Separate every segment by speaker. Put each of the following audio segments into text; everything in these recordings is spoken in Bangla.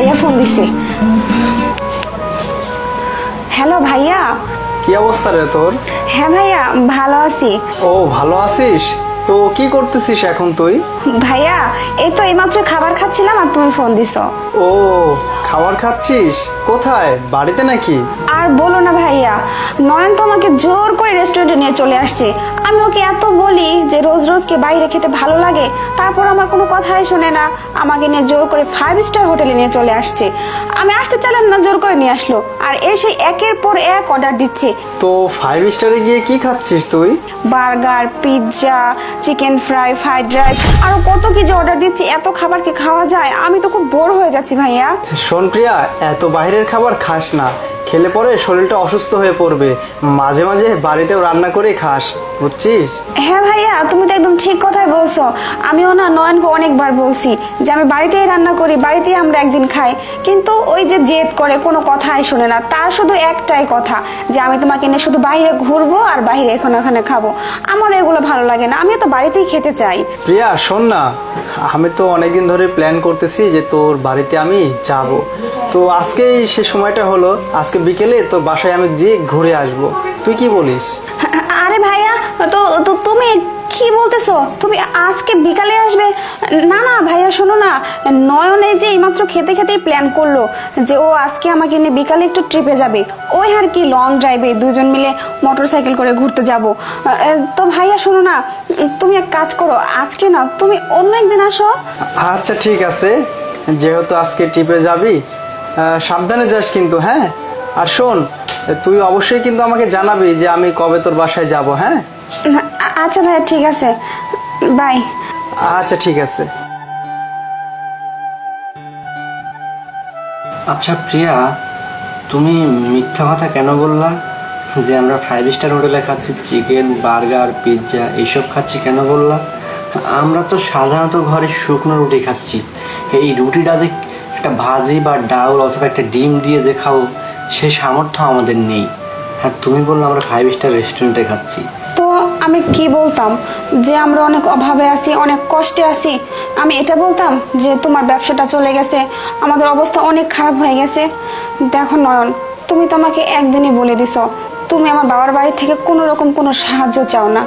Speaker 1: ভাইয়া ফোন দিছে। হ্যালো ভাইয়া।
Speaker 2: কি অবস্থা রে তোর?
Speaker 1: হ্যাঁ ভাইয়া ভালো আছি।
Speaker 2: ও ভালো আছিস? তো কি করতেছিস এখন তুই?
Speaker 1: ভাইয়া এই তো এইমাত্র খাবার খাচ্ছিলাম আর তুমি ফোন দিছো।
Speaker 2: ও খাবার খাচ্ছিস? কোথায়, বাড়িতে নাকি?
Speaker 1: আর বলো না ভাইয়া, নয়ন তো আমাকে জোর করে রেস্টুরেন্টে নিয়ে চলে আসছে। আমি ওকে এত বলি যে রোজ রোজ কি বাইরে খেতে ভালো লাগে, তারপর আমার কোনো কথাই শোনে না। আমাকে নিয়ে জোর করে 5 স্টার হোটেলে নিয়ে চলে আসছে। আমি আসতে চাইলাম না, জোর করে নিয়ে আসলো আর এসে একের পর এক অর্ডার দিচ্ছে।
Speaker 2: তো 5 স্টারে গিয়ে কি খাচ্ছিস তুই?
Speaker 1: Burger, pizza, chicken fry, fried rice, আরো কত কি যে অর্ডার দিচ্ছি। এত খাবার কি খাওয়া যায়? আমি তো খুব বোর হয়ে যাচ্ছি ভাইয়া।
Speaker 2: শোন প্রিয়া, এত বাইরের খাবার খাস না, খেলে পরে শরীরটা অসুস্থ হয়ে পড়বে। মাঝে মাঝে বাড়িতেও রান্না করে খাস, বুঝছিস?
Speaker 1: হ্যাঁ ভাইয়া তুমি তো একদম ঠিক কথাই বলছো। আমিও না নয়নকে অনেকবার বলছি যে আমি বাড়িতেই রান্না করি, বাড়িতেই আমরা একদিন খাই, কিন্তু ওই যে জেদ করে কোনো কথাই শুনে না। তার শুধু একটাই কথা যে আমি তোমাকে নিয়ে শুধু বাইরে ঘুরবো আর বাইরে ওখানে খাবো। আমার এগুলো ভালো লাগে না, আমি তো বাড়িতেই খেতে চাই।
Speaker 2: প্রিয়া শোন না, আমি তো অনেকদিন ধরে প্ল্যান করতেছি যে তোর বাড়িতে আমি যাব। তো আজকেই সে সময়টা হলো, আজকে বিকেলে তোর বাসায় আমি গিয়ে ঘুরে আসবো। তুই কি বলিস?
Speaker 1: আরে ভাইয়া তো তুমি কি বলতেছো? তুমি আজকে বিকালে আসবে? না না ভাইয়া শোনো না, নয়ন এই যে এইমাত্র খেতে খেতেই প্ল্যান করলো যে ও আজকে আমাকে নিয়ে বিকালে একটু ট্রিপে যাবে। ওই আর কি লং ড্রাইভে দুজন মিলে মোটরসাইকেল করে ঘুরতে যাব। তো ভাইয়া শোনো না, তুমি এক কাজ করো, আজকে না তুমি অন্য একদিন আসো।
Speaker 2: আচ্ছা ঠিক আছে, যেহেতু আজকে ট্রিপে যাবি সাবধানে যাস কিন্তু, হ্যাঁ? আর শোন, তুই অবশ্যই কিন্তু আমাকে জানাবি যে আমি কবে তোর বাসায় যাব। হ্যাঁ
Speaker 1: আচ্ছা ভাইয়া ঠিক আছে, বাই।
Speaker 2: আচ্ছা ঠিক আছে।
Speaker 3: আচ্ছা প্রিয়া, তুমি মিথ্যা কথা কেন বললা যে আমরা 5 স্টার হোটেলে খাচ্ছি, চিকেন, বার্গার, পিৎজা এইসব খাচ্ছি কেন বললা? আমরা তো সাধারণত ঘরে শুকনো রুটি খাচ্ছি। এই রুটিটা যে একটা ভাজি বা ডাউল অথবা একটা ডিম দিয়ে যে খাবো সেই সামর্থ্য আমাদের নেই। আর তুমি বললো আমরা 5 স্টার রেস্টুরেন্টে খাচ্ছি।
Speaker 1: তো আমি কি বলতাম? যে আমরা অনেক অভাবে আছি, অনেক কষ্টে আছি। আমি এটা বলতাম যে তোমার ব্যবসাটা চলে গেছে, আমাদের অবস্থা অনেক খারাপ হয়ে গেছে। দেখো নয়ন, তুমি তো আমাকে একদিনই বলে দিছো তুমি আমার বাবার বাড়ি থেকে কোনো রকম কোনো সাহায্য চাও না।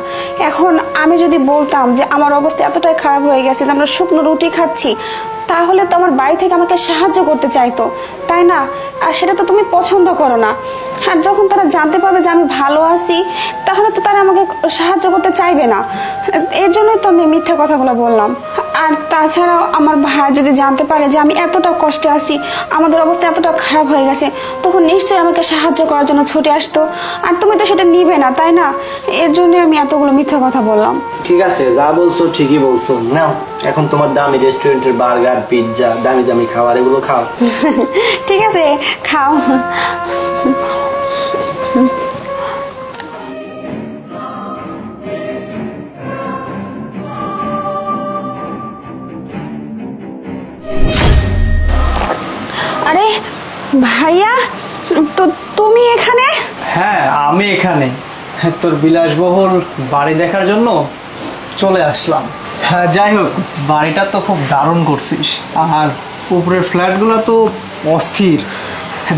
Speaker 1: এখন আমি যদি বলতাম যে আমার অবস্থা এতটাই খারাপ হয়ে গেছে যে আমরা শুকনো রুটি খাচ্ছি, তাহলে তো আমার বাড়ি থেকে আমাকে সাহায্য করতে চাইতো, তাই না? আর সেটা তো তুমি পছন্দ করো না। আর যখন তারা জানতে পারবে যে আমি ভালো আছি, তাহলে তো তারা আমাকে সাহায্য করতে চাইবে না। এর জন্যই তো আমি মিথ্যা কথাগুলো বললাম। আর তাছাড়াও আমার ভাই যদি জানতে পারে যে আমি এতটা কষ্টে আছি, আমাদের অবস্থা এতটা খারাপ হয়ে গেছে, তখন নিশ্চয়ই আমাকে সাহায্য করার জন্য ছুটে আসতো। আর তুমি তো সেটা নিবে না, তাই না? এর জন্য আমি এতগুলো মিথ্যা কথা বললাম।
Speaker 3: ঠিক আছে, যা বলছো ঠিকই বলছো। নাও এখন তোমার দামি রেস্টুরেন্টের বার্গার, পিৎজা, দামি দামি খাবার, এগুলো খাও।
Speaker 1: ঠিক আছে খাও। আরে ভাইয়া, তো তুমি এখানে?
Speaker 2: হ্যাঁ আমি এখানে তোর বিলাসবহুল বাড়ি দেখার জন্য চলে আসলাম। হ্যাঁ যাই হোক, বাড়িটা তো খুব দারুণ করছিস, আর উপরের ফ্ল্যাটগুলো তো অস্থির,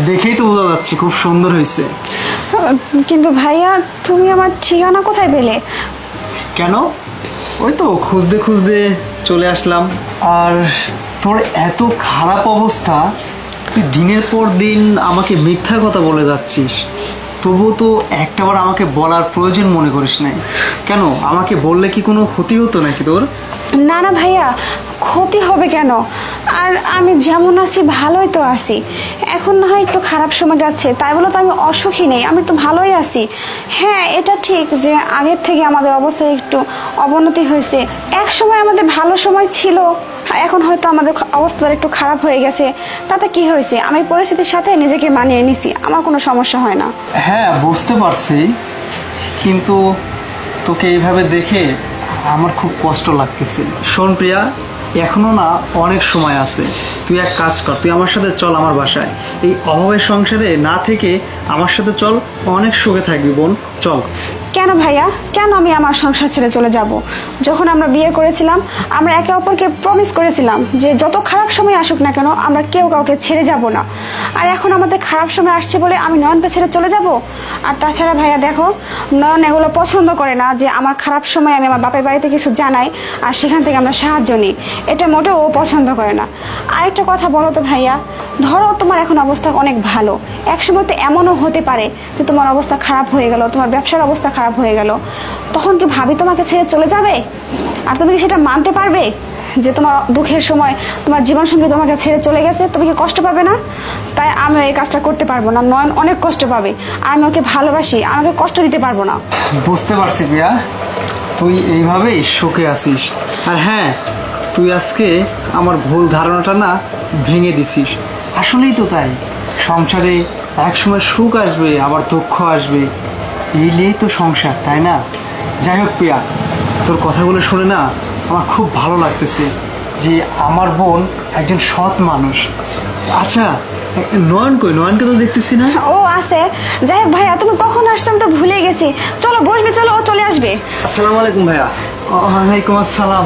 Speaker 2: দেখেই তো বোঝা যাচ্ছে খুব সুন্দর হয়েছে।
Speaker 1: কিন্তু ভাইয়া তুমি আমার ঠিকানা কোথায় পেলে?
Speaker 2: কেন? ওই তো খুঁজতে খুঁজতে চলে আসলাম। আর তোর এত খারাপ অবস্থা, তুই দিনের পর দিন আমাকে মিথ্যা কথা বলে যাচ্ছিস, তবুও তো একটাবার আমাকে বলার প্রয়োজন মনে করিস নাই কেন? আমাকে বললে কি কোনো ক্ষতি হতো নাকি তোর?
Speaker 1: না না ভাইয়া, ক্ষতি হবে কেন? আর আমি যেমন আছি ভালোই তো আছি। এখন না হয় একটু খারাপ সময় যাচ্ছে, তাই বলে তো আমি অসুখী নেই, আমি তো ভালোই আছি। হ্যাঁ এটা ঠিক যে আগের থেকে আমাদের অবস্থায় একটু অবনতি হয়েছে। এক সময় আমাদের ভালো সময় ছিল, এখন হয়তো আমাদের অবস্থাটা একটু খারাপ হয়ে গেছে। তাতে কি হয়েছে? আমি পরিস্থিতির সাথে নিজেকে মানিয়ে নিছি, আমার কোনো সমস্যা হয় না।
Speaker 2: হ্যাঁ বুঝতে পারছি, কিন্তু তোকে এইভাবে দেখে আমার খুব কষ্ট লাগতেছে। শোন প্রিয়া, এখনো না অনেক সময় আছে, তুই এক কাজ কর, তুই আমার সাথে চল আমার বাসায়। এই অভাবের সংসারে না থেকে আমার সাথে চল, অনেক সুখে থাকবি বোন, চল।
Speaker 1: কেন ভাইয়া, কেন আমি আমার সংসার ছেড়ে চলে যাব? যখন আমরা বিয়ে করেছিলাম আমরা একে অপরকে প্রমিস করেছিলাম যে যত খারাপ সময় আসুক না কেন আমরা কেউ কাউকে ছেড়ে যাব না। আর এখন আমাদের খারাপ সময় আসছে বলে আমি নয়নকে ছেড়ে চলে যাব? আর তাছাড়া ভাইয়া দেখো, নয়ন এগুলো পছন্দ করে না যে আমার খারাপ সময় আমি আমার বাপের বাড়িতে কিছু জানাই আর সেখান থেকে আমরা সাহায্য নিই, এটা মোটেও ও পছন্দ করে না। আরেকটা কথা বলো তো ভাইয়া, ধরো তোমার এখন অবস্থা অনেক ভালো, একসময় তো এমনও হতে পারে যে তোমার অবস্থা খারাপ হয়ে গেল, তোমার ব্যবসার অবস্থা খারাপ হয়ে গেল, তখন কি ভাবি তোমাকে ছেড়ে চলে যাবে? আর তুমি কি সেটা মানতে পারবে যে তোমার দুঃখের সময় তোমার জীবনসঙ্গী তোমাকে ছেড়ে চলে গেছে? তুমি কি কষ্ট পাবে না? তাই আমি এই কাজটা করতে পারবো না, নয়ন অনেক কষ্ট পাবে, আর আমি ওকে ভালোবাসি, আমাকে কষ্ট দিতে পারবো না।
Speaker 2: বুঝতে পারছি প্রিয়া, তুই এইভাবেই শোকে আসিস। আর হ্যাঁ, তুই আজকে আমার ভুল ধারণাটা না ভেঙে দিছিস। আসলেই তো তাই, সংসারে একসময় সুখ আসবে আবার দুঃখ আসবে, এই নিয়েই তো সংসার, তাই না? যাই হোক প্রিয়া, তোর কথাগুলো শুনে না আমার খুব ভালো লাগতেছে যে আমার বোন একজন সৎ মানুষ। আচ্ছা, নয়ন কই? নয়নকে তো দেখতেছি না।
Speaker 1: ও আছে। যাই হোক ভাইয়া, তুমি কখন আসছো আমি তো ভুলে গেছি, চলো বসবে, চলো ও চলে আসবে।
Speaker 3: আসসালামু আলাইকুম ভাইয়া।
Speaker 2: ওয়ালাইকুম আসসালাম।